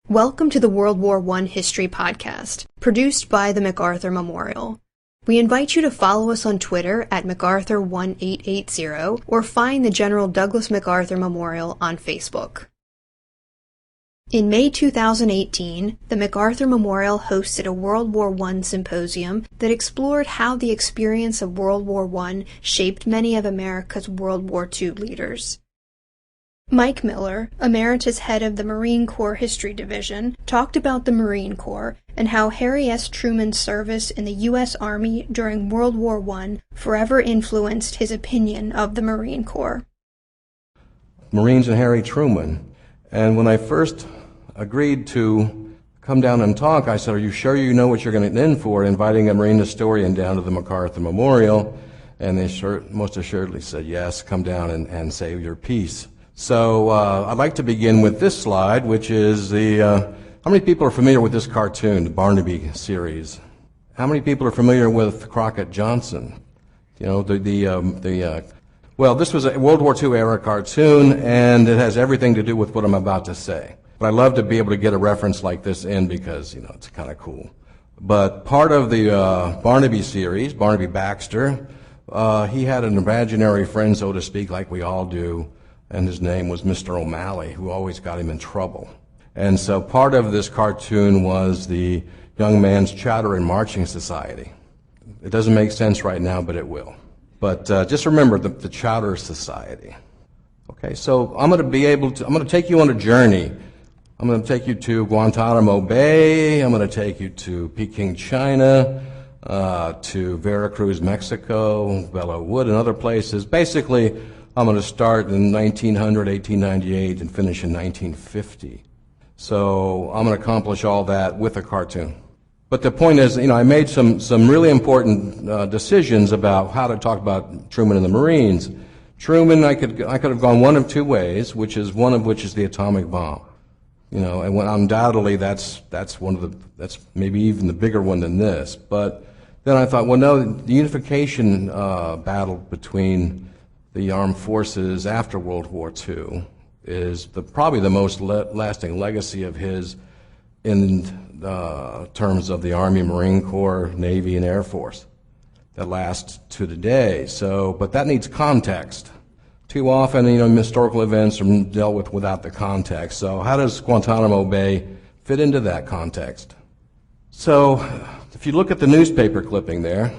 Welcome to the World War I History Podcast, produced by the MacArthur Memorial. We invite you to follow us on Twitter at MacArthur1880 or find the General Douglas MacArthur Memorial on Facebook. In May 2018, the MacArthur Memorial hosted a World War I Symposium that explored how the experience of World War I shaped many of America's World War II leaders. Mike Miller, Emeritus head of the Marine Corps History Division, talked about the Marine Corps and how Harry S. Truman's service in the U.S. Army during World War I forever influenced his opinion of the Marine Corps. Marines and Harry Truman. And when I first agreed to come down and talk, I said, "Are you sure you know what you're going in for?" Inviting a Marine historian down to the MacArthur Memorial. And they most assuredly said, "Yes, come down and say your piece." So I'd like to begin with this slide, which is how many people are familiar with this cartoon, the Barnaby series? How many people are familiar with Crockett Johnson? You know, well, this was a World War II era cartoon, and it has everything to do with what I'm about to say. But I love to be able to get a reference like this in because, you know, it's kind of cool. But part of the Barnaby series, Barnaby Baxter, he had an imaginary friend, so to speak, like we all do, and his name was Mr. O'Malley, who always got him in trouble. And so part of this cartoon was the Young Man's Chowder and Marching Society. It doesn't make sense right now, but it will. But just remember the Chowder Society. Okay, so I'm going to take you on a journey. I'm going to take you to Guantanamo Bay. I'm going to take you to Peking, China, to Veracruz, Mexico, Belleau Wood, and other places. Basically, I'm going to start in 1900, 1898, and finish in 1950. So I'm going to accomplish all that with a cartoon. But the point is, you know, I made some really important decisions about how to talk about Truman and the Marines. Truman, I could have gone one of two ways, one of which is the atomic bomb. You know, and undoubtedly that's maybe even the bigger one than this. But then I thought, well, no, the unification battle between the armed forces after World War II is probably the most lasting legacy of his in terms of the Army, Marine Corps, Navy, and Air Force that lasts to today. So, but that needs context. Too often, you know, historical events are dealt with without the context. So how does Guantanamo Bay fit into that context? So if you look at the newspaper clipping there,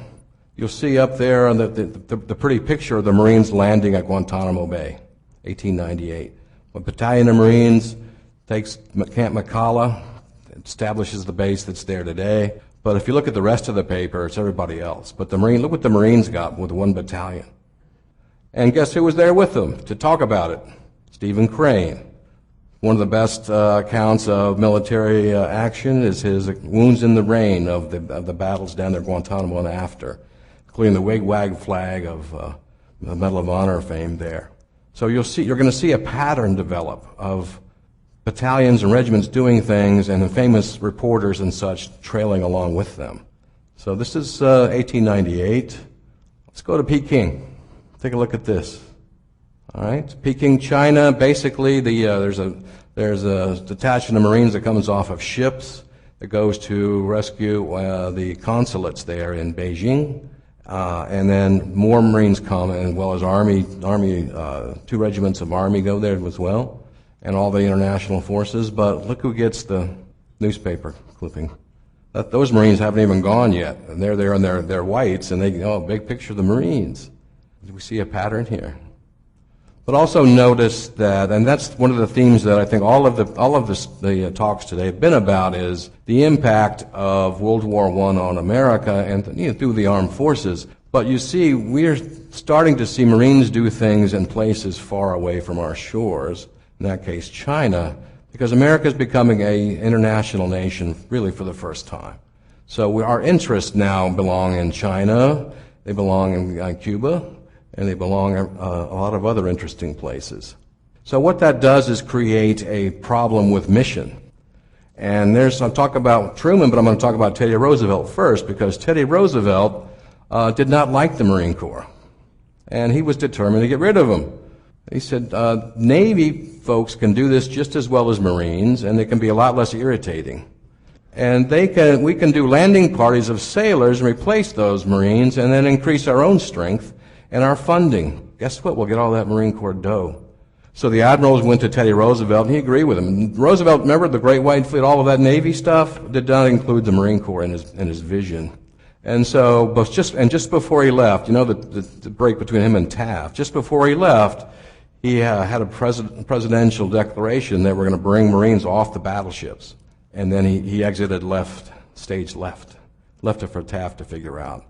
you'll see up there the pretty picture of the Marines landing at Guantanamo Bay, 1898. A battalion of Marines takes Camp McCalla, establishes the base that's there today. But if you look at the rest of the paper, it's everybody else. But look what the Marines got with one battalion. And guess who was there with them to talk about it? Stephen Crane. One of the best accounts of military action is his wounds in the rain of the battles down there at Guantanamo and after, including the wig-wag flag of the Medal of Honor fame there. So you're going to see a pattern develop of battalions and regiments doing things and the famous reporters and such trailing along with them. So this is 1898. Let's go to Peking. Take a look at this. All right, Peking, China. Basically, there's a detachment of Marines that comes off of ships that goes to rescue the consulates there in Beijing. And then more Marines come, as well as Army, 2 regiments of Army go there as well, and all the international forces. But look who gets the newspaper clipping. Those Marines haven't even gone yet, and they're there in their whites, and big picture of the Marines. Do we see a pattern here? But also notice that, and that's one of the themes that I think all of the talks today have been about, is the impact of World War I on America and through the armed forces. But you see, we're starting to see Marines do things in places far away from our shores, in that case China, because America is becoming an international nation really for the first time. So our interests now belong in China, they belong in Cuba, and they belong a lot of other interesting places. So what that does is create a problem with mission. And I'll talk about Truman, but I'm going to talk about Teddy Roosevelt first, because Teddy Roosevelt did not like the Marine Corps. And he was determined to get rid of them. He said, Navy folks can do this just as well as Marines, and they can be a lot less irritating. And we can do landing parties of sailors and replace those Marines and then increase our own strength and our funding. Guess what? We'll get all that Marine Corps dough. So the admirals went to Teddy Roosevelt, and he agreed with him. And Roosevelt, remember the Great White Fleet, all of that Navy stuff, did not include the Marine Corps in his vision. And so, just before he left, the break between him and Taft, just before he left, he had a presidential declaration that we're going to bring Marines off the battleships. And then he exited stage left it for Taft to figure out.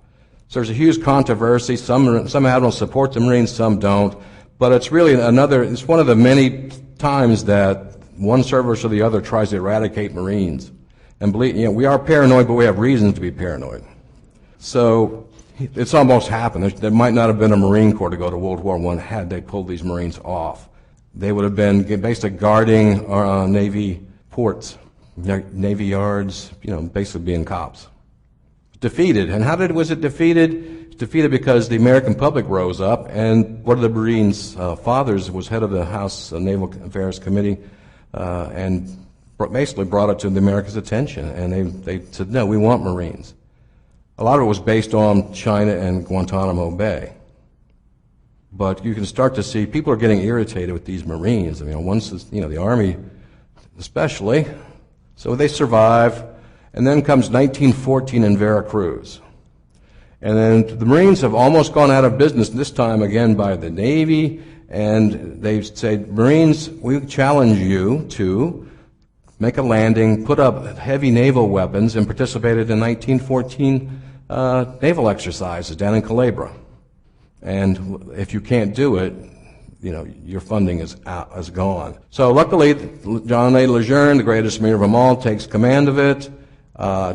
So there's a huge controversy. Some admirals support the Marines, some don't. But it's really it's one of the many times that one service or the other tries to eradicate Marines. And we are paranoid, but we have reasons to be paranoid. So it's almost happened. There might not have been a Marine Corps to go to World War I had they pulled these Marines off. They would have been basically guarding Navy ports, Navy yards, basically being cops. Defeated. And how was it defeated? Defeated because the American public rose up, and one of the Marines' fathers was head of the House Naval Affairs Committee, and basically brought it to the Americans' attention. And they said, no, we want Marines. A lot of it was based on China and Guantanamo Bay. But you can start to see people are getting irritated with these Marines. Once the Army especially. So they survive, and then comes 1914 in Veracruz. And then the Marines have almost gone out of business, this time again by the Navy, and they've said, Marines, we challenge you to make a landing, put up heavy naval weapons, and participated in 1914 naval exercises down in Calabria. And if you can't do it, your funding is gone. So luckily, John A. Lejeune, the greatest marine of them all, takes command of it.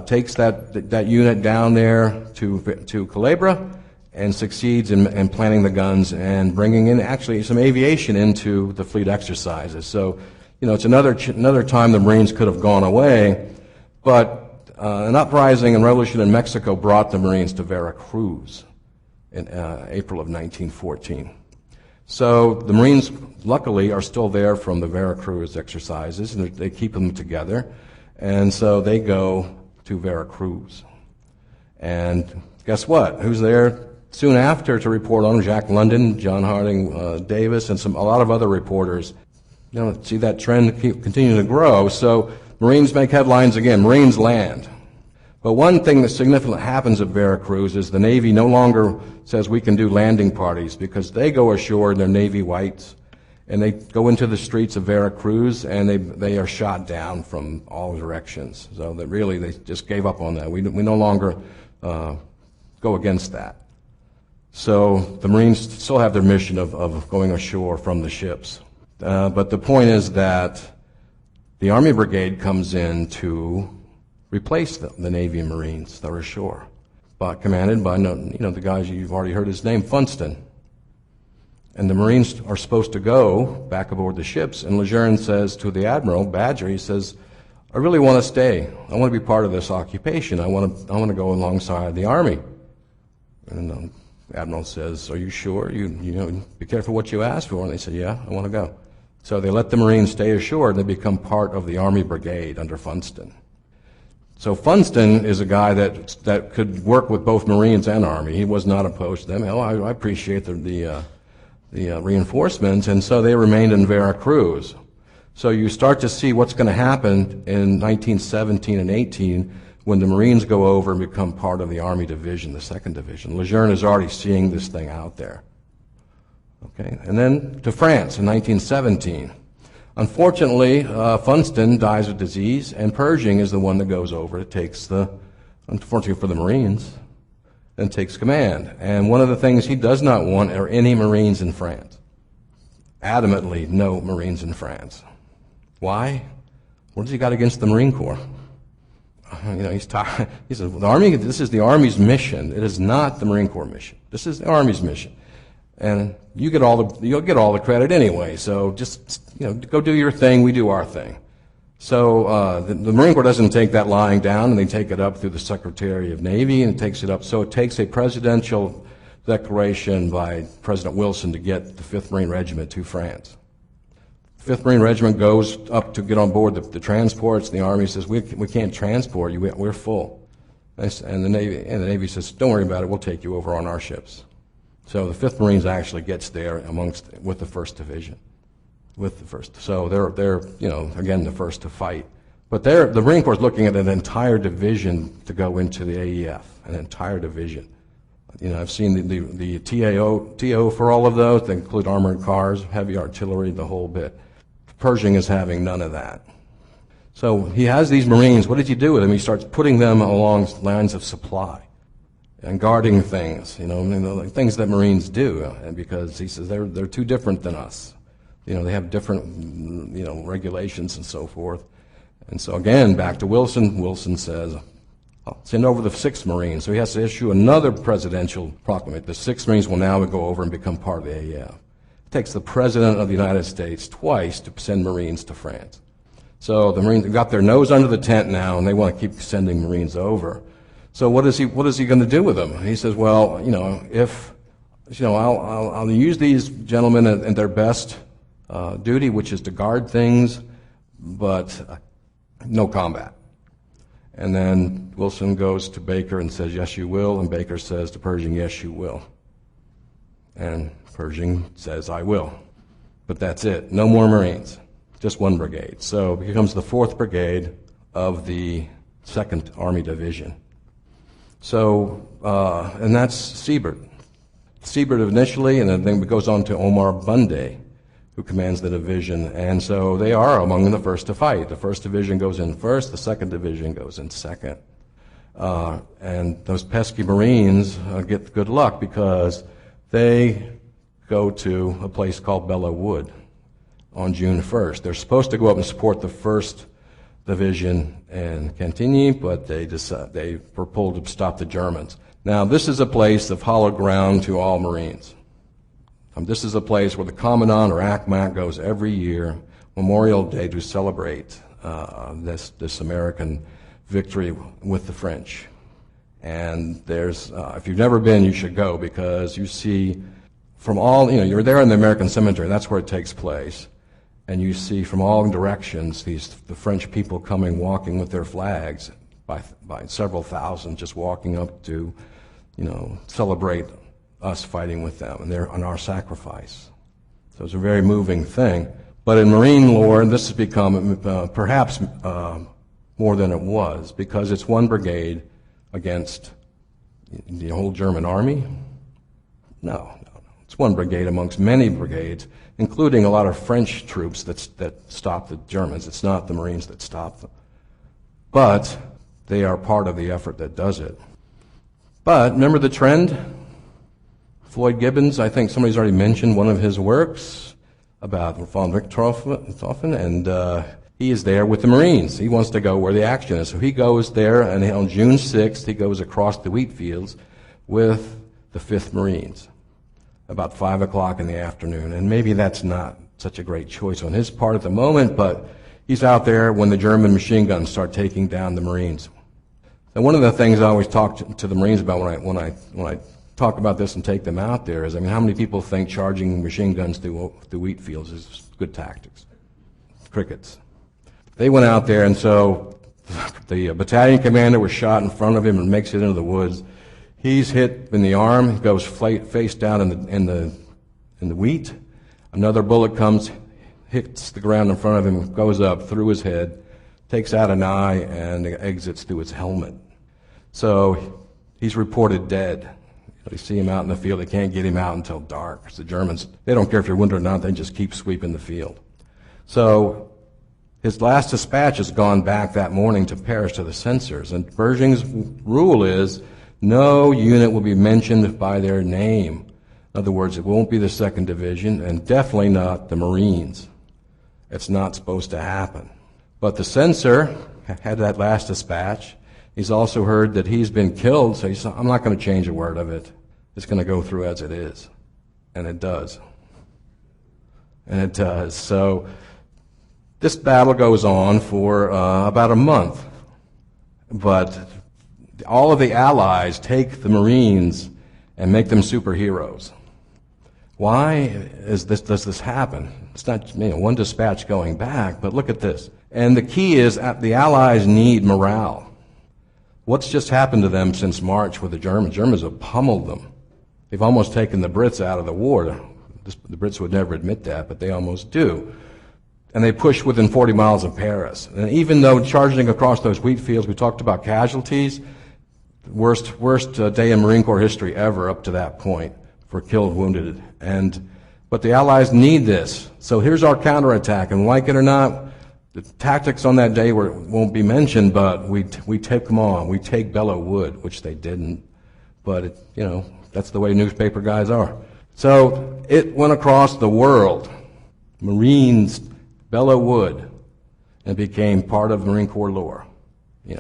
Takes that unit down there to Calabria and succeeds in planting the guns and bringing in actually some aviation into the fleet exercises. So, it's another time the Marines could have gone away, but an uprising and revolution in Mexico brought the Marines to Veracruz in April of 1914. So the Marines, luckily, are still there from the Veracruz exercises, and they keep them together. And so they go to Veracruz. And guess what? Who's there soon after to report on them? Jack London, John Harding Davis, and a lot of other reporters. See that trend continue to grow. So Marines make headlines again. Marines land. But one thing that significantly happens at Veracruz is the Navy no longer says we can do landing parties, because they go ashore in their Navy whites, and they go into the streets of Veracruz, and they are shot down from all directions. So that really they just gave up on that. We no longer go against that. So the Marines still have their mission of going ashore from the ships. But the point is that the Army Brigade comes in to replace the Navy and Marines that are ashore, commanded by the guys you've already heard his name, Funston. And the Marines are supposed to go back aboard the ships, and Lejeune says to the Admiral, Badger, he says, I really want to stay. I want to be part of this occupation. I want to go alongside the Army. And the Admiral says, are you sure? Be careful what you ask for. And they said, yeah, I want to go. So they let the Marines stay ashore, and they become part of the Army Brigade under Funston. So Funston is a guy that could work with both Marines and Army. He was not opposed to them. Hell, I appreciate the reinforcements, and so they remained in Veracruz. So you start to see what's going to happen in 1917 and 18 when the Marines go over and become part of the Army Division, the 2nd Division. Lejeune is already seeing this thing out there. Okay, and then to France in 1917. Unfortunately, Funston dies of disease, and Pershing is the one that goes over. It takes unfortunately for the Marines, and takes command. And one of the things he does not want are any Marines in France. Adamantly, no Marines in France. Why? What has he got against the Marine Corps? He's tired. He says, the Army, this is the Army's mission. It is not the Marine Corps mission. This is the Army's mission. And you'll get all the credit anyway. So just, go do your thing. We do our thing. So the Marine Corps doesn't take that lying down, and they take it up through the Secretary of Navy, and it takes it up. So it takes a presidential declaration by President Wilson to get the 5th Marine Regiment to France. The 5th Marine Regiment goes up to get on board the transports, and the Army says, we can't transport you, we're full. And the Navy says, don't worry about it, we'll take you over on our ships. So the 5th Marines actually gets there with the 1st Division. So they're again, the first to fight. But the Marine Corps is looking at an entire division to go into the AEF, an entire division. I've seen the TO for all of those. They include armored cars, heavy artillery, the whole bit. Pershing is having none of that. So he has these Marines. What does he do with them? He starts putting them along lines of supply and guarding things, like things that Marines do, because he says they're too different than us. They have different, regulations and so forth. And so again, back to Wilson. Wilson says, I'll send over the 6th Marines. So he has to issue another presidential proclamation. The 6th Marines will now go over and become part of the AEF. It takes the President of the United States twice to send Marines to France. So the Marines have got their nose under the tent now, and they want to keep sending Marines over. So what is he going to do with them? He says, well, I'll use these gentlemen at their best duty, which is to guard things, but no combat. And then Wilson goes to Baker and says, yes, you will. And Baker says to Pershing, yes, you will. And Pershing says, I will. But that's it. No more Marines. Just one brigade. So it becomes the 4th Brigade of the 2nd Army Division. So, and that's Siebert. Siebert initially, and then it goes on to Omar Bunde, who commands the division. And so they are among the first to fight. The 1st Division goes in first, the 2nd Division goes in second. And those pesky Marines get good luck because they go to a place called Belleau Wood on June 1st. They're supposed to go up and support the 1st Division in Cantigny, but they were pulled to stop the Germans. Now, this is a place of hallowed ground to all Marines. This is a place where the Commandant or ACMAC goes every year, Memorial Day, to celebrate this American victory with the French. And there's, if you've never been, you should go, because you see from all, you're there in the American Cemetery, that's where it takes place, and you see from all directions the French people walking with their flags by several thousand, just walking up to, celebrate us fighting with them and on our sacrifice. So it's a very moving thing. But in Marine lore, this has become perhaps more than it was, because it's one brigade against the whole German army. No. It's one brigade amongst many brigades, including a lot of French troops that stop the Germans. It's not the Marines that stop them. But they are part of the effort that does it. But remember the trend? Floyd Gibbons, I think somebody's already mentioned one of his works about von Richthofen, and he is there with the Marines. He wants to go where the action is. So he goes there, and on June 6th, he goes across the wheat fields with the 5th Marines about 5 o'clock in the afternoon. And maybe that's not such a great choice on his part at the moment, but he's out there when the German machine guns start taking down the Marines. And one of the things I always talk to the Marines about when I talk about this and take them out there is, how many people think charging machine guns through wheat fields is good tactics? Crickets. They went out there, and so the battalion commander was shot in front of him and makes it into the woods. He's hit in the arm, he goes face down in the wheat. Another bullet comes, hits the ground in front of him, goes up through his head, takes out an eye, and exits through his helmet. So he's reported dead. They see him out in the field. They can't get him out until dark, because the Germans, they don't care if you're wounded or not, they just keep sweeping the field. So his last dispatch has gone back that morning to Paris to the censors, and Pershing's rule is no unit will be mentioned by their name. In other words, it won't be the 2nd Division, and definitely not the Marines. It's not supposed to happen. But the censor had that last dispatch. He's also heard that he's been killed, so he said, I'm not going to change a word of it. It's going to go through as it is. And it does. And it does. So this battle goes on for about a month. But all of the Allies take the Marines and make them superheroes. Why does this happen? It's not one dispatch going back, but look at this. And the key is the Allies need morale. What's just happened to them since March with the Germans? Germans have pummeled them. They've almost taken the Brits out of the war. The Brits would never admit that, but they almost do. And they push within 40 miles of Paris. And even though charging across those wheat fields, we talked about casualties, worst day in Marine Corps history ever up to that point for killed, wounded. But the Allies need this. So here's our counterattack. And like it or not, the tactics on that day won't be mentioned, but we take them on. We take Belleau Wood, which they didn't. But, that's the way newspaper guys are. So it went across the world. Marines, Belleau Wood, and became part of Marine Corps lore,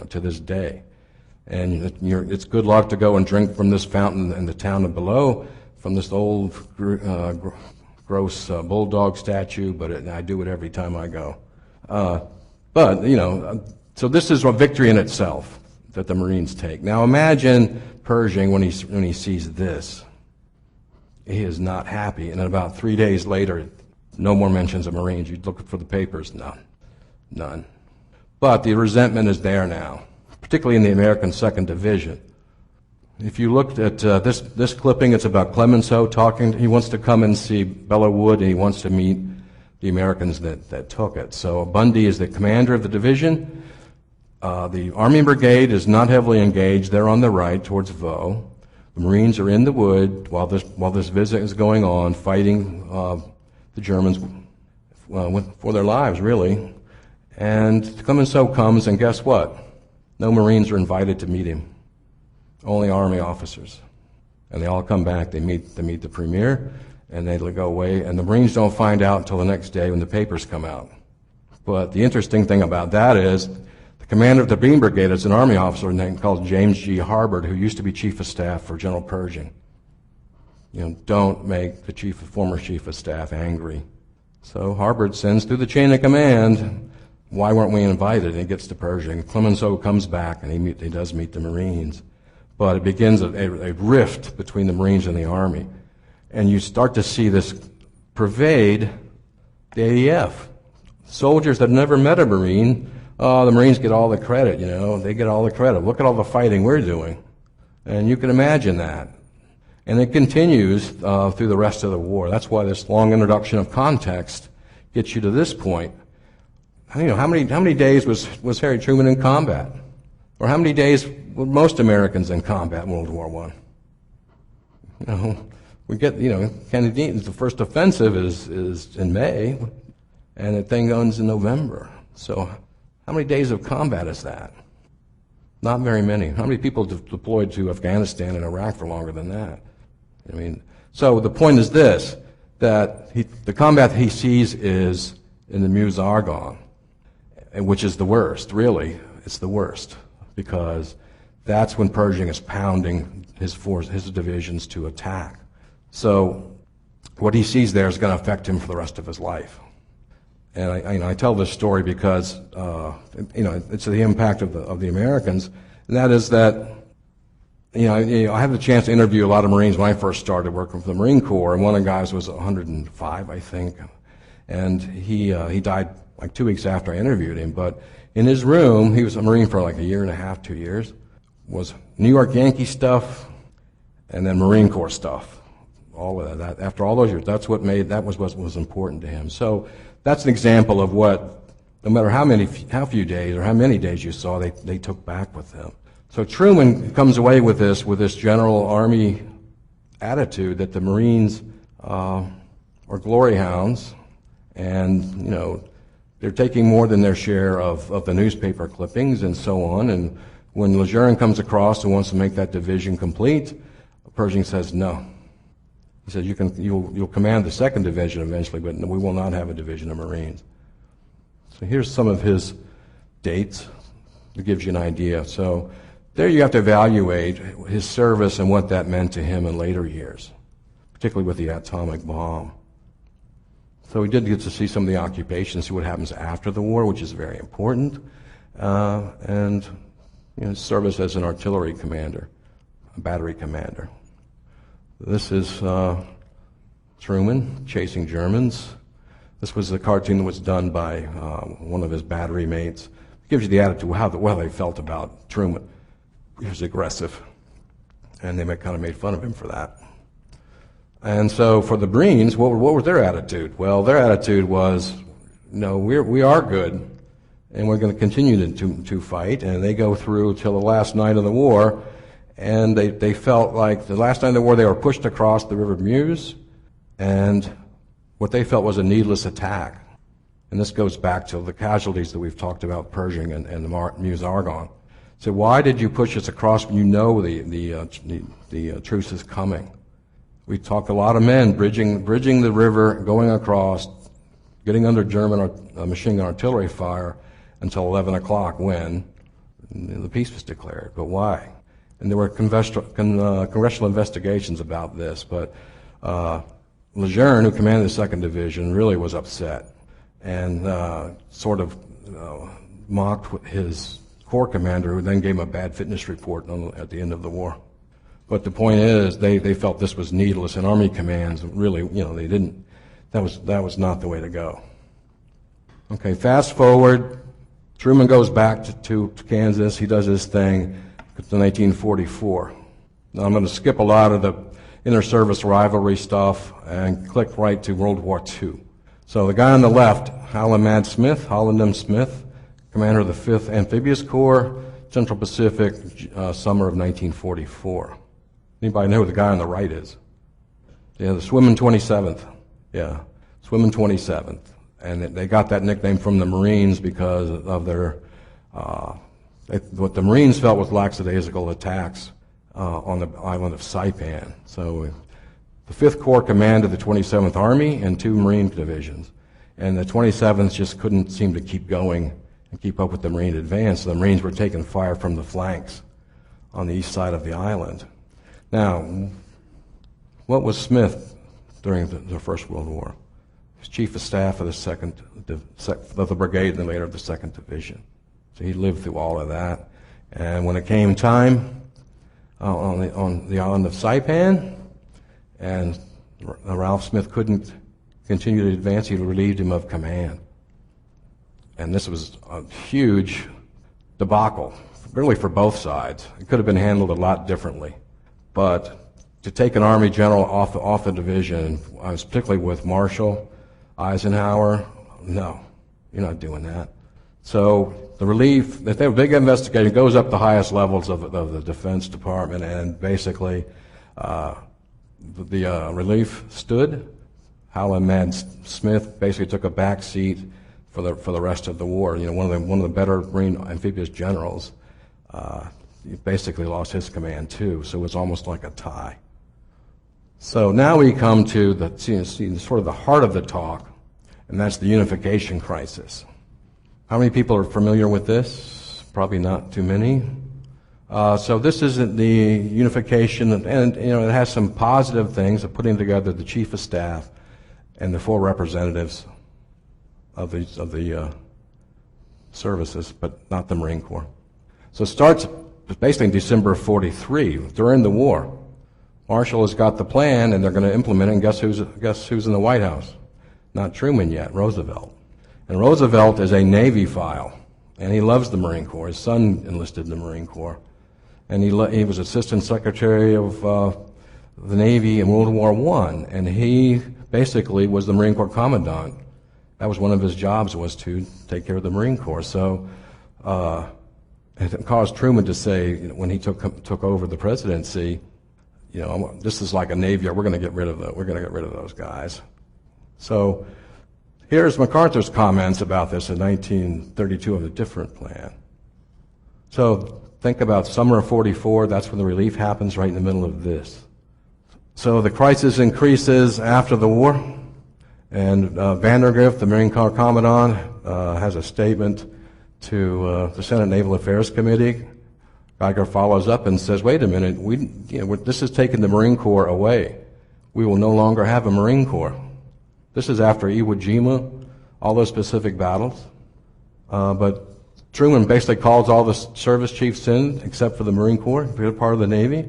to this day. And it's good luck to go and drink from this fountain in the town of Belleau, from this old gross bulldog statue, but I do it every time I go. So this is a victory in itself that the Marines take. Now imagine Pershing when he sees this. He is not happy, and about 3 days later, no more mentions of Marines. You look for the papers, none. But the resentment is there now, particularly in the American 2nd Division. If you looked at this clipping, it's about Clemenceau talking. He wants to come and see Belleau Wood, and he wants to meet the Americans that took it. So Bundy is the commander of the division. The Army Brigade is not heavily engaged. They're on the right towards Vaux. The Marines are in the wood while this visit is going on, fighting the Germans for their lives, really. And Clemenceau comes, and guess what? No Marines are invited to meet him. Only Army officers. And they all come back. They meet the premier, and they go away. And the Marines don't find out until the next day when the papers come out. But the interesting thing about that is the commander of the Beam Brigade is an Army officer named called James G. Harbord, who used to be Chief of Staff for General Pershing. Don't make the former Chief of Staff angry. So Harbord sends through the chain of command, why weren't we invited? And he gets to Pershing. Clemenceau comes back, and he does meet the Marines. But it begins a rift between the Marines and the Army. And you start to see this pervade the AEF. Soldiers that never met a Marine, the Marines get all the credit, they get all the credit. Look at all the fighting we're doing. And you can imagine that. And it continues through the rest of the war. That's why this long introduction of context gets you to this point. How many days was Harry Truman in combat? Or how many days were most Americans in combat in World War I? We get, Kennedy's the first offensive is in May, and the thing ends in November. So how many days of combat is that? Not very many. How many people deployed to Afghanistan and Iraq for longer than that? So the point is this, that the combat he sees is in the Meuse-Argonne, which is the worst, really. It's the worst, because that's when Pershing is pounding his divisions to attack. So what he sees there is going to affect him for the rest of his life. And I tell this story because it's the impact of the Americans, and that is that I had the chance to interview a lot of Marines when I first started working for the Marine Corps, and one of the guys was 105, I think, and he died like 2 weeks after I interviewed him. But in his room, he was a Marine for like a year and a half, 2 years, was New York Yankee stuff, and then Marine Corps stuff. All of that. After all those years, that was what was important to him. So that's an example of what, no matter how few days or how many days you saw, they took back with them. So Truman comes away with this general Army attitude that the Marines are glory hounds, and they're taking more than their share of the newspaper clippings and so on. And when Lejeune comes across and wants to make that division complete, Pershing says no. He says you'll command the 2nd Division eventually, but we will not have a division of Marines. So here's some of his dates that gives you an idea. So there you have to evaluate his service and what that meant to him in later years, particularly with the atomic bomb. So we did get to see some of the occupations, see what happens after the war, which is very important, and service as an artillery commander, a battery commander. This is Truman chasing Germans. This was a cartoon that was done by one of his battery mates. It gives you the attitude of how well they felt about Truman. He was aggressive, and they kind of made fun of him for that. And so for the Marines, what was their attitude? Well, their attitude was, no, we are good, and we're going to continue to fight. And they go through till the last night of the war, and they felt like the last night of the war they were pushed across the River Meuse, and what they felt was a needless attack. And this goes back to the casualties that we've talked about, Pershing and the Meuse-Argonne. So why did you push us across when you know the truce is coming? We talked a lot of men bridging the river, going across, getting under German machine gun artillery fire until 11 o'clock when the peace was declared. But why? And there were congressional investigations about this, but Lejeune, who commanded the 2nd Division, really was upset and sort of mocked his corps commander, who then gave him a bad fitness report at the end of the war. But the point is, they felt this was needless, and Army commands really, they didn't. That was not the way to go. Okay, fast forward. Truman goes back to Kansas. He does his thing to 1944. Now I'm going to skip a lot of the inter-service rivalry stuff and click right to World War II. So the guy on the left, Holland M. Smith, commander of the 5th Amphibious Corps, Central Pacific, summer of 1944. Anybody know who the guy on the right is? Yeah, the Swimming 27th. Yeah, Swimming 27th. And they got that nickname from the Marines because of their, what the Marines felt was lackadaisical attacks on the island of Saipan. So the 5th Corps commanded the 27th Army and 2 Marine divisions. And the 27th just couldn't seem to keep going and keep up with the Marine advance. So the Marines were taking fire from the flanks on the east side of the island. Now, what was Smith during the First World War? He was Chief of Staff of the brigade and later of the 2nd Division. So he lived through all of that. And when it came time on the island of Saipan, and Ralph Smith couldn't continue to advance, he relieved him of command. And this was a huge debacle, really for both sides. It could have been handled a lot differently. But to take an Army general off the division, I was particularly with Marshall, Eisenhower, no, you're not doing that. So the relief, if they were big investigation, goes up the highest levels of the Defense Department, and basically the relief stood. Howland Mad Smith basically took a back seat for the rest of the war. One of the better Marine amphibious generals. He basically lost his command too, so it was almost like a tie. So now we come to sort of the heart of the talk, and that's the unification crisis. How many people are familiar with this? Probably not too many. So this isn't the unification, and it has some positive things of putting together the Chief of Staff and the 4 representatives of the services, but not the Marine Corps. So it starts basically in December of 43, during the war. Marshall has got the plan, and they're going to implement it, and guess who's in the White House? Not Truman yet, Roosevelt. And Roosevelt is a Navy file, and he loves the Marine Corps. His son enlisted in the Marine Corps. And he was Assistant Secretary of the Navy in World War I, and he basically was the Marine Corps Commandant. That was one of his jobs, was to take care of the Marine Corps. So it caused Truman to say, when he took over the presidency, this is like a Navy, we're going to get rid of those guys. So here's MacArthur's comments about this in 1932 of a different plan. So think about summer of 44, that's when the relief happens, right in the middle of this. So the crisis increases after the war, and Vandergrift, the Marine Corps Commandant, has a statement to the Senate Naval Affairs Committee. Geiger follows up and says, wait a minute, this is taking the Marine Corps away. We will no longer have a Marine Corps. This is after Iwo Jima, all those Pacific battles. But Truman basically calls all the service chiefs in, except for the Marine Corps, if you're part of the Navy,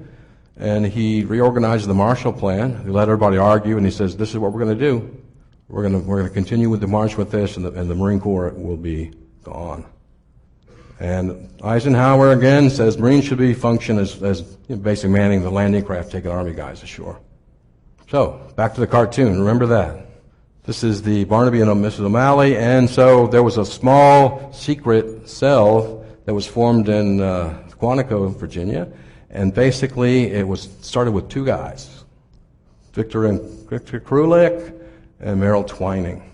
And he reorganized the Marshall Plan. He let everybody argue, and he says, this is what we're going to do. We're going to continue with the march with this, and the Marine Corps will be gone. And Eisenhower again says Marines should be function as basically manning the landing craft, taking Army guys ashore. So, back to the cartoon. Remember that. This is the Barnaby and Mrs. O'Malley, and so there was a small secret cell that was formed in Quantico, Virginia, and basically it was started with two guys, Victor Krulik and Merrill Twining,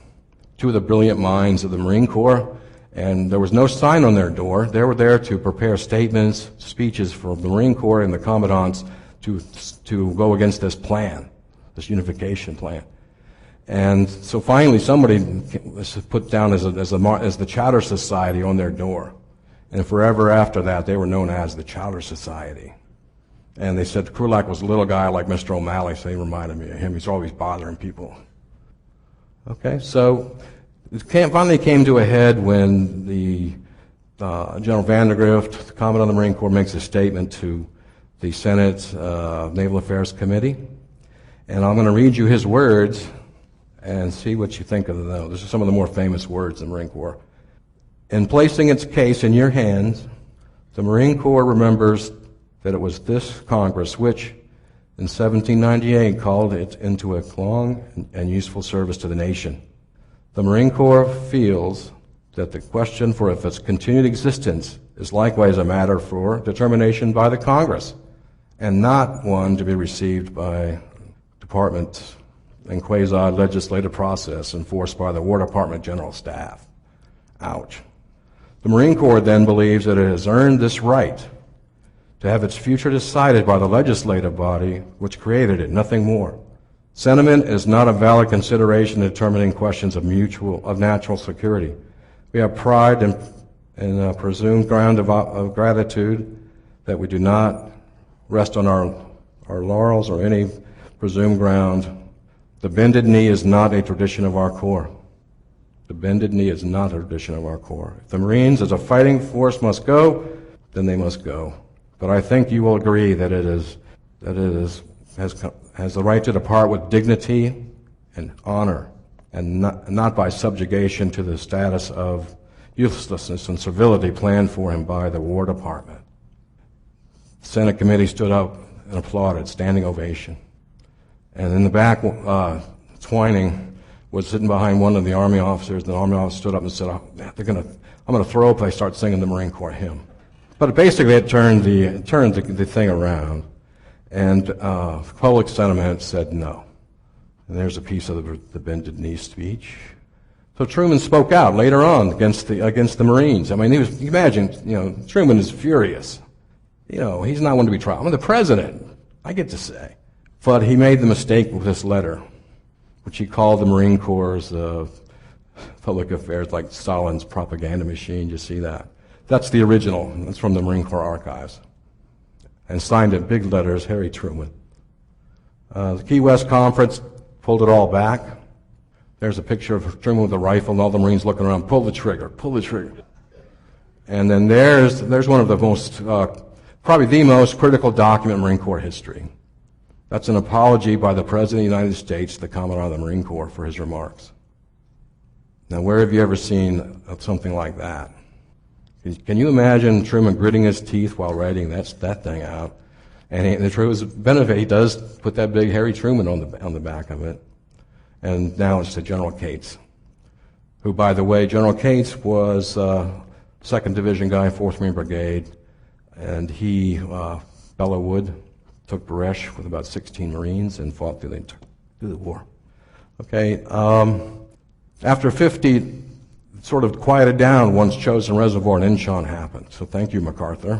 two of the brilliant minds of the Marine Corps, and there was no sign on their door. They were there to prepare statements, speeches for the Marine Corps and the commandants to go against this plan, this unification plan. And so finally somebody was put down as the Chowder Society on their door. And forever after that, they were known as the Chowder Society. And they said Krulak was a little guy like Mr. O'Malley, so he reminded me of him. He's always bothering people. Okay, so it finally came to a head when the General Vandergrift, the Commandant of the Marine Corps, makes a statement to the Senate Naval Affairs Committee. And I'm going to read you his words and see what you think of them. These are some of the more famous words in the Marine Corps. In placing its case in your hands, the Marine Corps remembers that it was this Congress which, in 1798, called it into a long and useful service to the nation. The Marine Corps feels that the question for its continued existence is likewise a matter for determination by the Congress, and not one to be received by department and quasi-legislative process enforced by the War Department General Staff. Ouch. The Marine Corps then believes that it has earned this right to have its future decided by the legislative body which created it, nothing more. Sentiment is not a valid consideration in determining questions of national security. We have pride in a presumed ground of gratitude that we do not rest on our laurels or any presumed ground. The bended knee is not a tradition of our Corps. The bended knee is not a tradition of our Corps. If the Marines as a fighting force must go, then they must go. But I think you will agree that it has the right to depart with dignity and honor, and not by subjugation to the status of uselessness and servility planned for him by the War Department. The Senate committee stood up and applauded, standing ovation. And in the back, Twining was sitting behind one of the Army officers. The Army officer stood up and said, I'm going to throw up if I start singing the Marine Corps hymn. But basically it turned the thing around, and public sentiment said no. And there's a piece of the bended knee speech. So Truman spoke out later on against the Marines. I mean, imagine, Truman is furious. He's not one to be tried. I'm the president, I get to say. But he made the mistake with this letter, which he called the Marine Corps' public affairs, like Stalin's propaganda machine. You see that? That's the original. That's from the Marine Corps archives. And signed in big letters, Harry Truman. The Key West Conference pulled it all back. There's a picture of Truman with a rifle and all the Marines looking around, pull the trigger, pull the trigger. And then there's one of the most, probably the most critical document in Marine Corps history. That's an apology by the President of the United States to the Commandant of the Marine Corps for his remarks. Now, where have you ever seen something like that? Can you imagine Truman gritting his teeth while writing that thing out? And to his benefit, he does put that big Harry Truman on the back of it. And now it's to General Cates, who, by the way, General Cates was 2nd Division guy, 4th Marine Brigade, and he, Belleau Wood, took Bresh with about 16 Marines and fought through the war. Okay, after 50 sort of quieted down once Chosin Reservoir in Inchon happened. So thank you, MacArthur.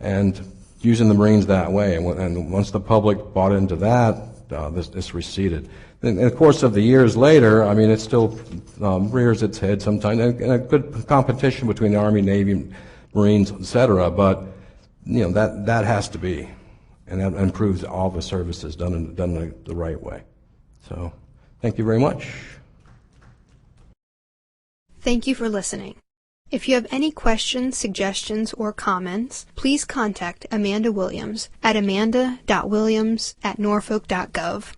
And using the Marines that way, and once the public bought into that, this receded. In the course of the years later, I mean, it still rears its head sometimes, and a good competition between the Army, Navy, Marines, etc. But that has to be. And that improves all the services done the right way. So, thank you very much. Thank you for listening. If you have any questions, suggestions, or comments, please contact Amanda Williams at amanda.williams@norfolk.gov.